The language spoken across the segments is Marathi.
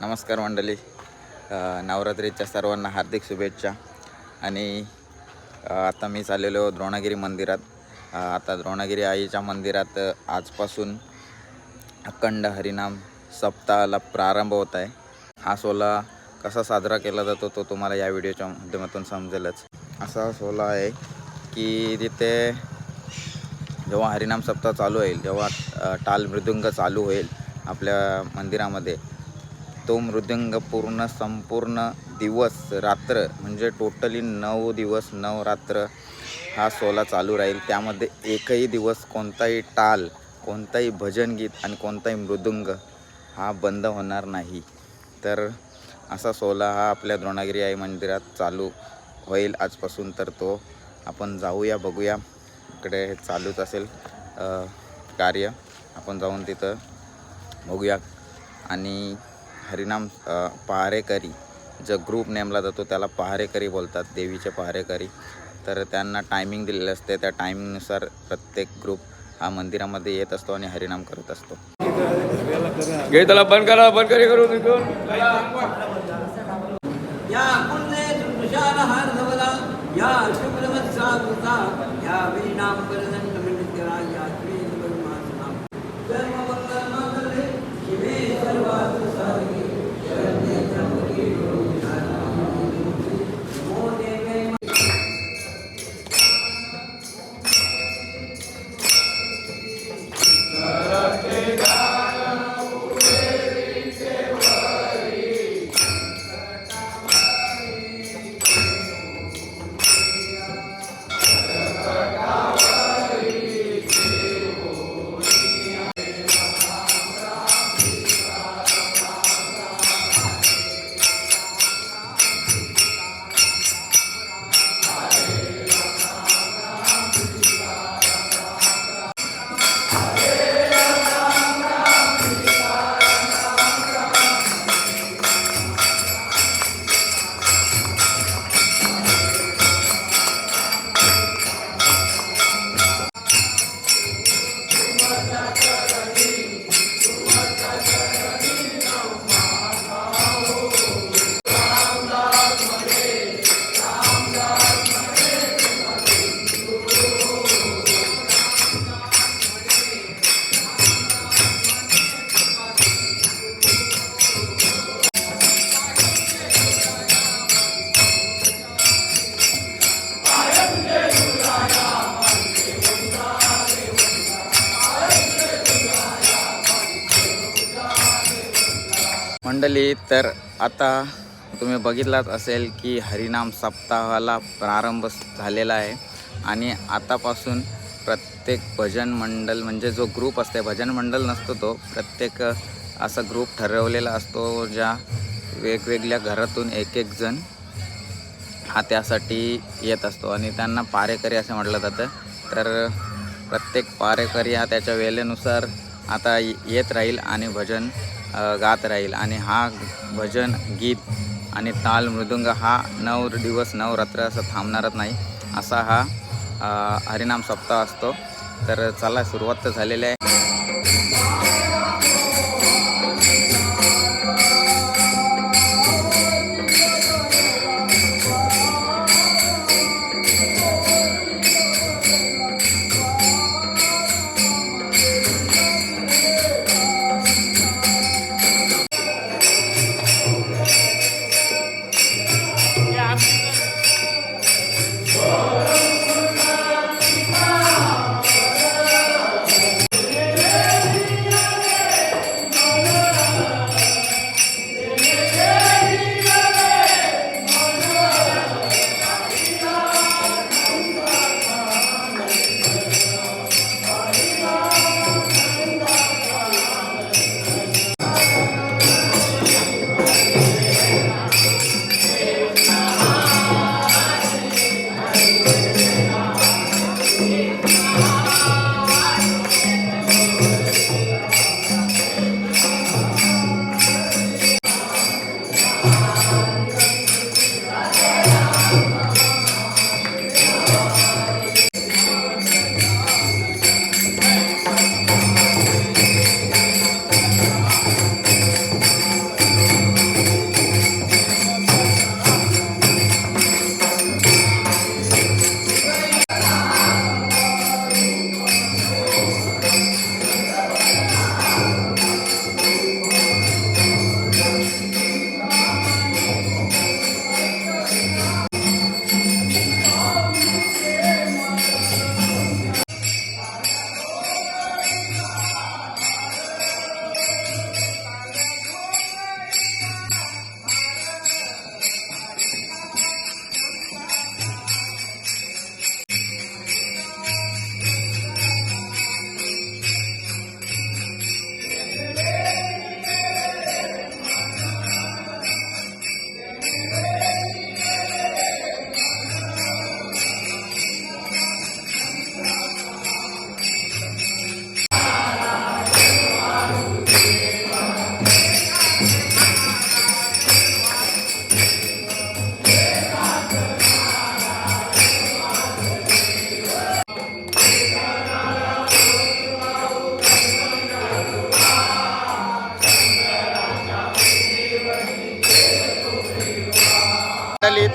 नमस्कार मंडळी, नवरात्रीच्या सर्वांना हार्दिक शुभेच्छा. आणि आता मी चाललेलो द्रोणागिरी मंदिरात. आता द्रोणागिरी आईच्या मंदिरात आजपासून अखंड हरिनाम सप्ताहाला प्रारंभ होत आहे. हा सोहळा कसा साजरा केला जातो तो तुम्हाला या व्हिडिओच्या माध्यमातून समजेलच. असा सोहळा आहे की तिथे जेव्हा हरिनाम सप्ताह चालू होईल, जेव्हा टाल मृदुंग चालू होईल आपल्या मंदिरामध्ये, तो मृदुंग संपूर्ण दिवस रात्र म्हणजे टोटली 9 दिवस 9 रात्र हा सोहळा चालू राहील. त्यामध्ये एकही दिवस कोणताही टाल, कोणताही भजन गीत आणि कोणताही मृदुंग हा बंद होणार नाही. तर असा सोहळा हा आपल्या द्रोणागिरी आई मंदिरात चालू होईल आजपासून. तर तो आपण जाऊया, बघूया. इकडे चालूच असेल कार्य, आपण जाऊन तिथं बघूया. आणि हरिनाम पहारेकरी जो ग्रुप नेमला जातो त्याला पहारेकरी बोलतात, देवीचे पहारेकरी. तर त्यांना टायमिंग दिलेलं असते, त्या टायमिंगनुसार प्रत्येक ग्रुप हा मंदिरामध्ये येत असतो आणि हरिनाम करत असतो. त्याला बंद करा, बंद करी करू या पुण्य तुषार हार धवला, या शुभ्रवत्सावृता, या विनाम परदंड मंडितरा, या श्री गुरुमासनाम जन्म मंगल मंगले शिवे सर्वात साधके शरण्ये त्र्यंबके गौरी नारायणी नमो देवे. मंडळी, तर आता तुम्ही बघितलाच असेल की हरिनाम सप्ताहाला प्रारंभ झालेला आहे. आणि आतापासून प्रत्येक भजन मंडळ म्हणजे जो ग्रुप असते, भजन मंडळ नसतो तो, प्रत्येक असा ग्रुप ठरवलेला असतो ज्या वेगवेगळ्या घरातून एक एक जण हा त्यासाठी येत असतो आणि त्यांना पारेकरी असे म्हटलं जातं. तर प्रत्येक पारेकरी हा त्याच्या वेळेनुसार आता येत राहील आणि भजन गात राहील. आणि हा भजन गीत आणि ताल मृदुंग हा 9 दिवस 9 रात्र असं थांबणारच नाही, असा हा हरिनाम सप्ताह असतो. तर चला, सुरुवात तर झालेली आहे.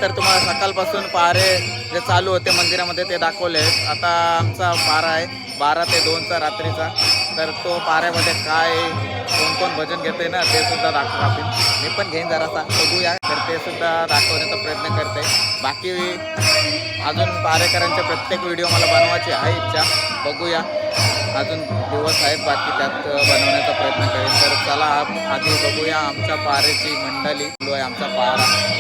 तर तुम्हाला सकाळपासून पारे जे चालू होते मंदिरामध्ये ते दाखवले आहेत. आता आमचा पारा आहे 12 ते 2चा रात्रीचा. तर तो पाऱ्यामध्ये काय कोण कोण भजन घेते ना ते सुद्धा दाखवू आपण. मी पण घेईन जरासा बघूया. तर ते सुद्धा दाखवण्याचा प्रयत्न करते. बाकी अजून पारेकरांचे प्रत्येक व्हिडिओ मला बनवायची आहे इच्छा. बघूया अजून दिवस आहेत बाकी त्यात बनवण्याचा प्रयत्न करेन. तर चला आधी बघूया आमच्या पारेची मंडळी. जो आहे आमचा पारा.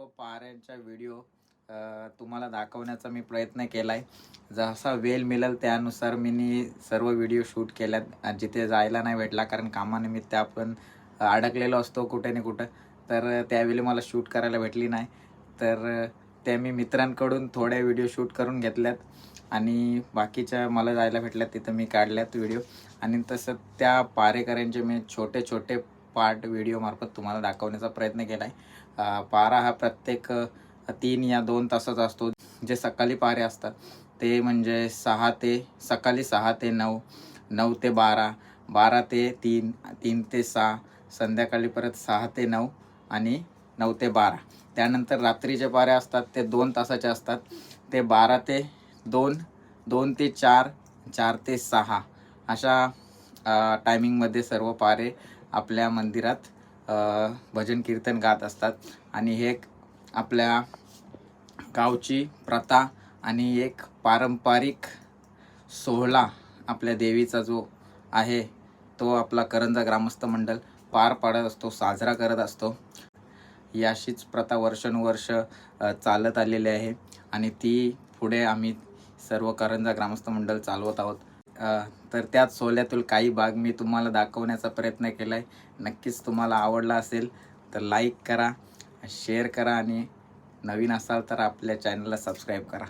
सर्व पाऱ्यांचा व्हिडिओ तुम्हाला दाखवण्याचा मी प्रयत्न केला आहे. जसा वेळ मिळेल त्यानुसार मी सर्व व्हिडिओ शूट केल्यात. जिथे जायला नाही भेटला कारण कामानिमित्त आपण अडकलेलो असतो कुठे ना कुठं, तर त्यावेळी मला शूट करायला भेटली नाही. तर त्या मी मित्रांकडून थोड्या व्हिडिओ शूट करून घेतल्यात आणि बाकीच्या मला जायला भेटल्यात तिथं मी काढल्यात व्हिडिओ. आणि तसं त्या पारेकऱ्यांचे मी छोटे छोटे पार्ट व्हिडिओमार्फत तुम्हाला दाखवण्याचा प्रयत्न केला आहे. पारा हा प्रत्येक 3 या 2 तासाचा असतो. जे सकाळी पारे असतात ते म्हणजे सकाळी 6 ते 9, 9 ते 12, 12 ते 3, 3 ते 6, संध्याकाळी परत 6 ते 9 आणि 9 ते 12. त्यानंतर रात्रीचे पारे असतात ते 2 तासाचे असतात. ते 12 ते 2, 2 ते 4, 4 ते 6 अशा टायमिंगमध्ये सर्व पारे आपल्या मंदिरात भजन कीर्तन गात असतात. आणि हे एक आपल्या गावची प्रथा आणि एक पारंपरिक सोहळा आपल्या देवीचा जो आहे तो आपला करंजा ग्रामस्थ मंडळ पार पाडत असतो, साजरा करत असतो. ही अशीच प्रथा वर्षानुवर्ष चालत आलेली आहे आणि ती पुढे आम्ही सर्व करंजा ग्रामस्थ मंडळ चालवत आहोत. तर त्याच सोहळ्यातील काही भाग मी तुम्हाला दाखवण्याचा प्रयत्न केला आहे. नक्कीच तुम्हाला आवडला असेल तर लाईक करा, शेअर करा आणि नवीन असाल तर आपल्या चॅनलला सबस्क्राईब करा.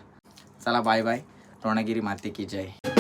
चला बाय बाय. द्रोणागिरी माते की जय.